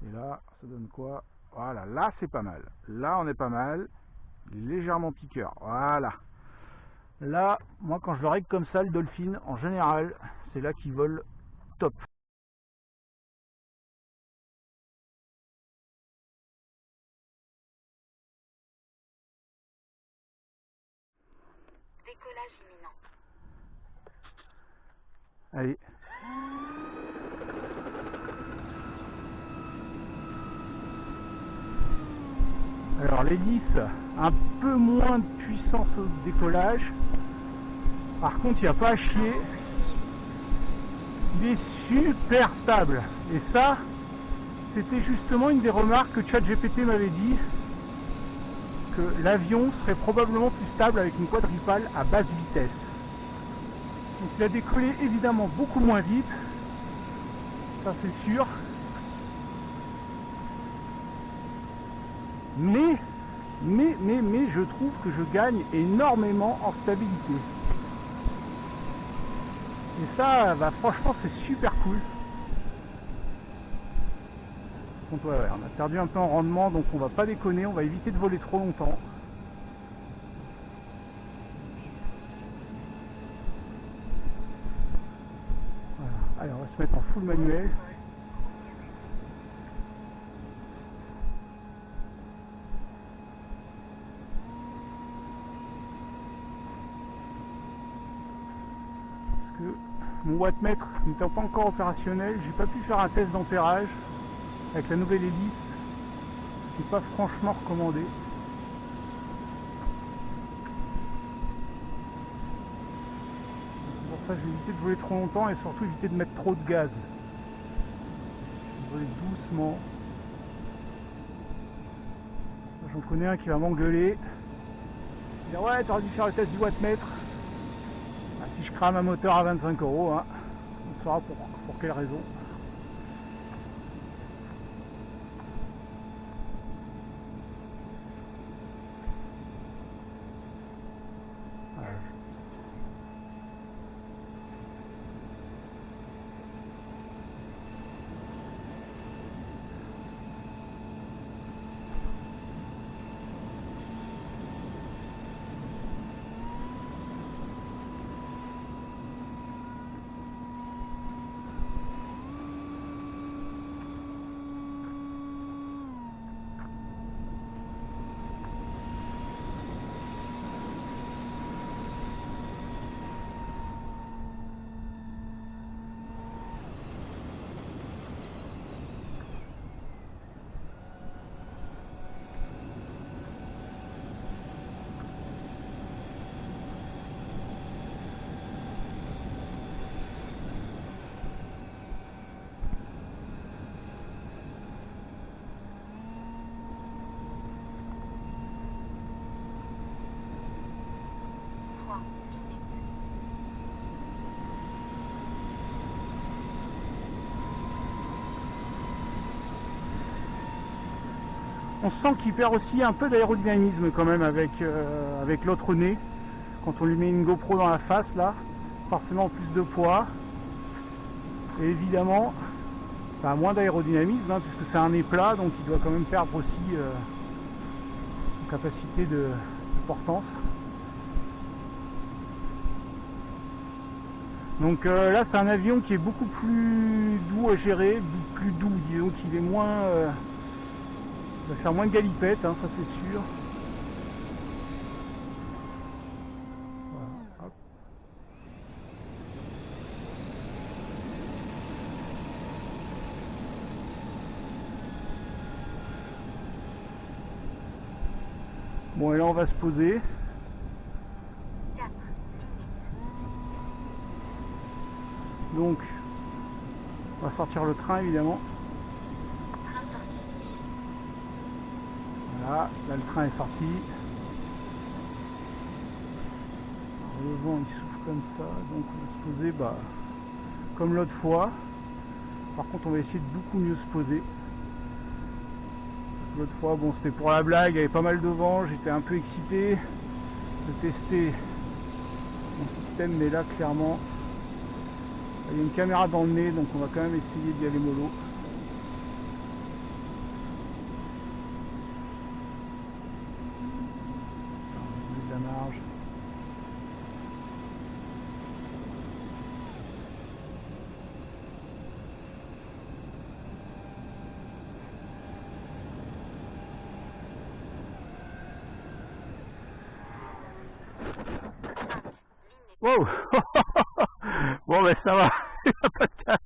Et là, ça donne quoi? Voilà, là c'est pas mal. Là on est pas mal. Il est légèrement piqueur. Voilà. Là, moi quand je le règle comme ça, le Dolphin, en général, c'est là qu'il vole top. Décollage imminent. Allez. Alors l'hélice, un peu moins de puissance au décollage. Par contre, il n'y a pas à chier. Il est super stable. Et ça, c'était justement une des remarques que ChatGPT m'avait dit, que l'avion serait probablement plus stable avec une quadripale à basse vitesse. Donc il a décollé évidemment beaucoup moins vite, ça c'est sûr. Mais je trouve que je gagne énormément en stabilité. Et ça, bah, franchement, c'est super cool. Donc ouais, on a perdu un peu en rendement, donc on va pas déconner, on va éviter de voler trop longtemps. Voilà. Allez, on va se mettre en full manuel. Mon wattmètre n'étant pas encore opérationnel, j'ai pas pu faire un test d'ampérage avec la nouvelle hélice. C'est pas franchement recommandé. C'est pour ça que j'ai évité de voler trop longtemps et surtout éviter de mettre trop de gaz. Voler doucement. J'en connais un qui va m'engueuler. Il dit ouais, t'aurais dû faire le test du wattmètre. Si je crame un moteur à 25 €, hein, on saura pour quelle raison. Voilà. On sent qu'il perd aussi un peu d'aérodynamisme quand même avec l'autre nez. Quand on lui met une GoPro dans la face là, forcément plus de poids. Et évidemment, bah, moins d'aérodynamisme, hein, puisque c'est un nez plat, donc il doit quand même perdre aussi en capacité de portance. Donc là c'est un avion qui est beaucoup plus doux à gérer, plus doux, disons qu'il est moins... il va faire moins de galipettes, hein, ça c'est sûr. Voilà, hop. Bon et là on va se poser. Donc on va sortir le train évidemment. Voilà, là le train est sorti. Alors, le vent il souffle comme ça, donc on va se poser comme l'autre fois. Par contre on va essayer de beaucoup mieux se poser. L'autre fois bon c'était pour la blague, il y avait pas mal de vent, j'étais un peu excité de tester mon système, mais là clairement il y a une caméra dans le nez, donc on va quand même essayer d'y aller mollo. Wow. Bon ben ça va, il n'y a pas de casse.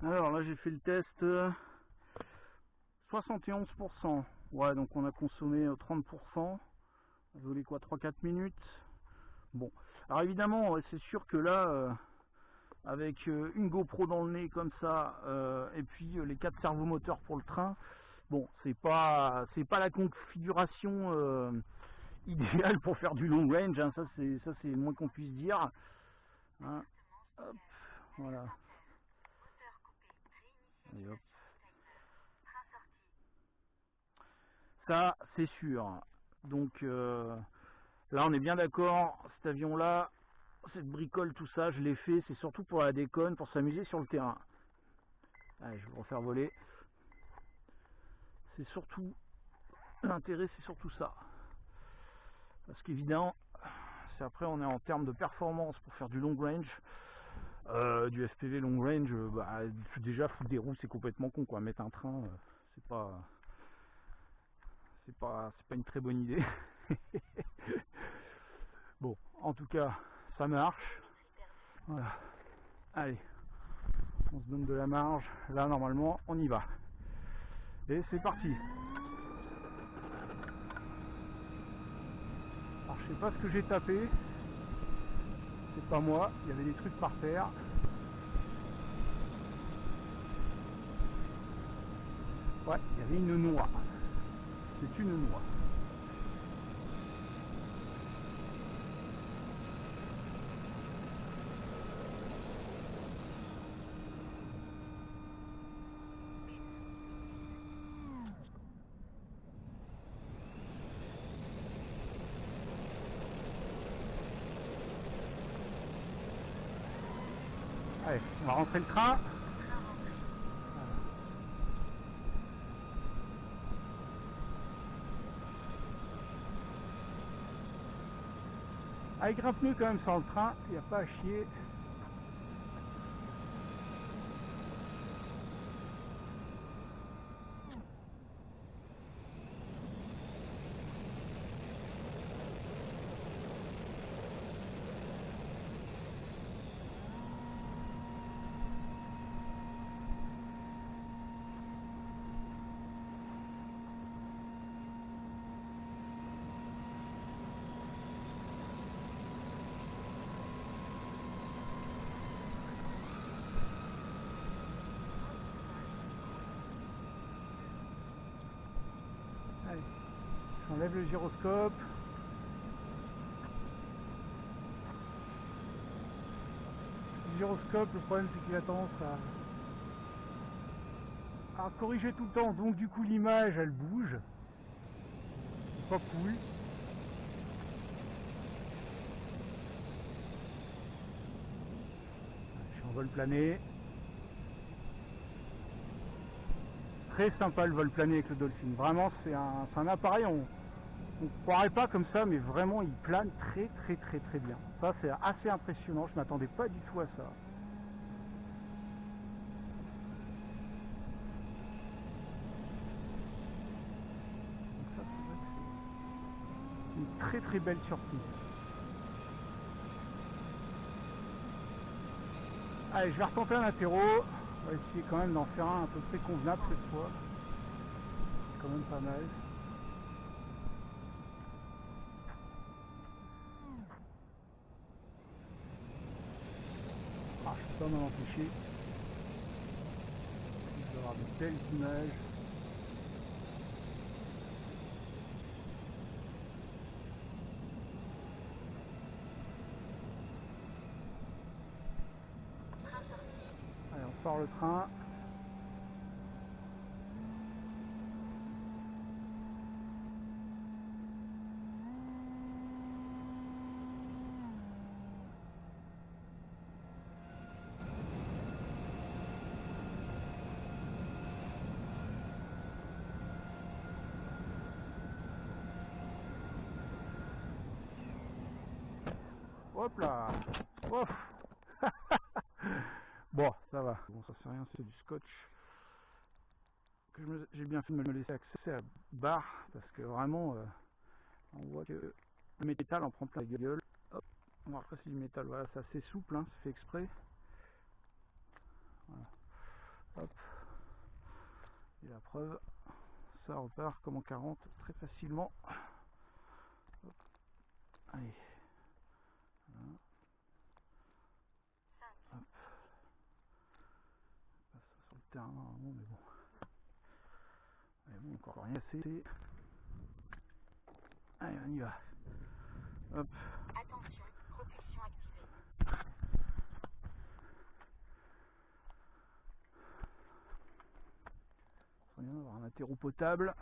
Alors là j'ai fait le test 71%. Ouais, donc on a consommé 30%. On a volé quoi, 3-4 minutes. Bon, alors évidemment c'est sûr que là avec une GoPro dans le nez comme ça et puis les 4 servomoteurs pour le train, bon, c'est pas la configuration idéale pour faire du long range, hein, ça c'est le moins qu'on puisse dire, hein. Hop, voilà. Et hop. Ça c'est sûr. Donc là on est bien d'accord, cet avion là, cette bricole, tout ça, je l'ai fait, c'est surtout pour la déconne, pour s'amuser sur le terrain. Allez, je vais le refaire voler. C'est surtout l'intérêt, c'est surtout ça. Parce qu'évidemment, c'est après on est en termes de performance pour faire du long range, du FPV long range, bah, déjà foutre des roues c'est complètement con quoi. Mettre un train, c'est pas une très bonne idée. Bon, en tout cas, ça marche. Voilà. Allez, on se donne de la marge. Là normalement, on y va. Et c'est parti. Alors je sais pas ce que j'ai tapé. C'est pas moi, il y avait des trucs par terre. Ouais, il y avait une noix. C'est une noix. Allez, on va rentrer le train. Avec un pneu quand même sur le train, il n'y a pas à chier. Allez, j'enlève le gyroscope. Le gyroscope, le problème c'est qu'il a tendance à corriger tout le temps, donc du coup l'image elle bouge. C'est pas cool. Je suis en vol plané. Très sympa le vol plané avec le Dolphin. Vraiment c'est un appareil, on ne croirait pas comme ça, mais vraiment il plane très bien. Ça c'est assez impressionnant, je m'attendais pas du tout à ça. Donc ça c'est vrai que c'est une très belle surprise. Allez, je vais retenter un apéro. On va essayer quand même d'en faire un à peu près convenable cette fois. C'est quand même pas mal. Ah, je peux pas m'en empêcher. Je vais avoir de belles images. Allez, on sort le train. Hop là. Ouf. Bon, ça va. Bon, ça fait rien, c'est du scotch. J'ai bien fait de me laisser accès à barre parce que vraiment, on voit que le métal en prend plein la gueule. Hop. Bon, après, c'est du métal. Voilà, c'est assez souple, hein, c'est fait exprès. Voilà. Hop. Et la preuve, ça repart comme en 40 très facilement. Hop. Allez. Voilà. Hop. Passe ça sur le terrain normalement, mais bon. Mais bon, encore rien assez. Allez, on y va. Hop. Attention, propulsion activée. C'est bien d'avoir un atterro potable.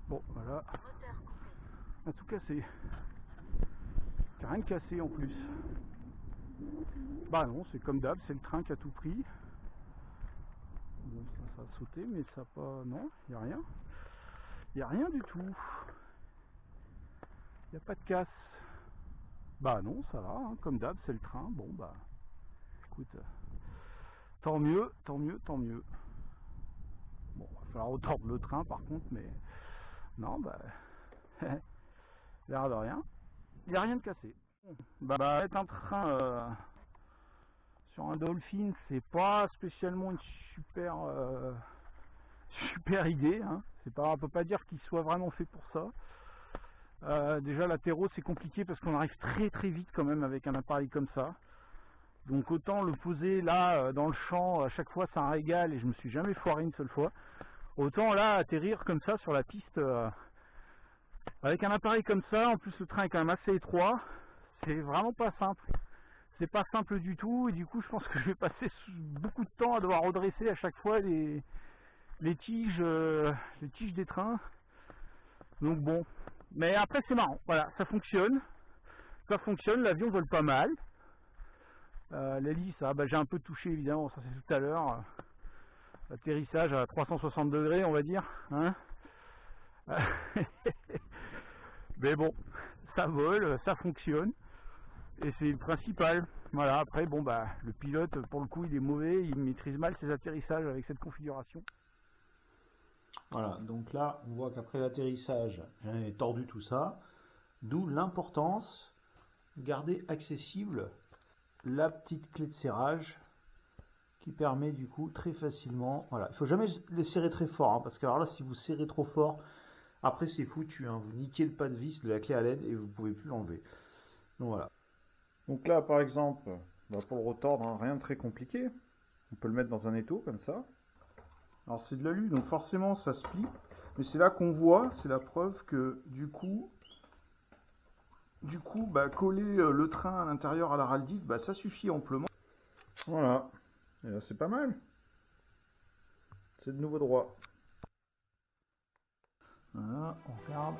Bon, voilà. Moteur coupé. À tout casser. C'est rien de cassé en plus. Bah non, c'est comme d'hab, c'est le train qui a tout pris. Bon, ça a sauté, mais ça a pas... Non, il n'y a rien. Il n'y a rien du tout. Il n'y a pas de casse. Bah non, ça va, hein, comme d'hab, c'est le train. Bon, bah, écoute, tant mieux, tant mieux, tant mieux. Bon, il va falloir retordre le train par contre, mais non, bah, l'air de rien. Il n'y a rien de cassé. Bah, être un train sur un Dolphin, c'est pas spécialement une super super idée. Hein. On peut pas dire qu'il soit vraiment fait pour ça. Déjà, l'atterro c'est compliqué parce qu'on arrive très très vite quand même avec un appareil comme ça. Donc autant le poser là dans le champ, à chaque fois c'est un régal et je me suis jamais foiré une seule fois. Autant là atterrir comme ça sur la piste avec un appareil comme ça, en plus le train est quand même assez étroit, c'est vraiment pas simple. C'est pas simple du tout et du coup je pense que je vais passer beaucoup de temps à devoir redresser à chaque fois les tiges des trains. Donc bon, mais après c'est marrant, voilà, ça fonctionne, l'avion vole pas mal. L'hélice, bah, j'ai un peu touché évidemment, ça c'est tout à l'heure. Atterrissage à 360 degrés on va dire. Hein. Mais bon, ça vole, ça fonctionne. Et c'est le principal. Voilà, après bon bah le pilote pour le coup il est mauvais, il maîtrise mal ses atterrissages avec cette configuration. Voilà, donc là on voit qu'après l'atterrissage, j'ai tordu tout ça. D'où l'importance de garder accessible la petite clé de serrage qui permet du coup très facilement, voilà, il faut jamais les serrer très fort, hein, parce que alors là si vous serrez trop fort, après c'est foutu, hein, vous niquez le pas de vis de la clé à LED et vous pouvez plus l'enlever. Donc voilà. Donc là par exemple, pour le retordre, hein, rien de très compliqué, on peut le mettre dans un étau comme ça. Alors c'est de l'alu, donc forcément ça se plie, mais c'est là qu'on voit, c'est la preuve que du coup coller le train à l'intérieur à l'araldite, ça suffit amplement. Voilà, et là c'est pas mal. C'est de nouveau droit. Voilà, on regarde.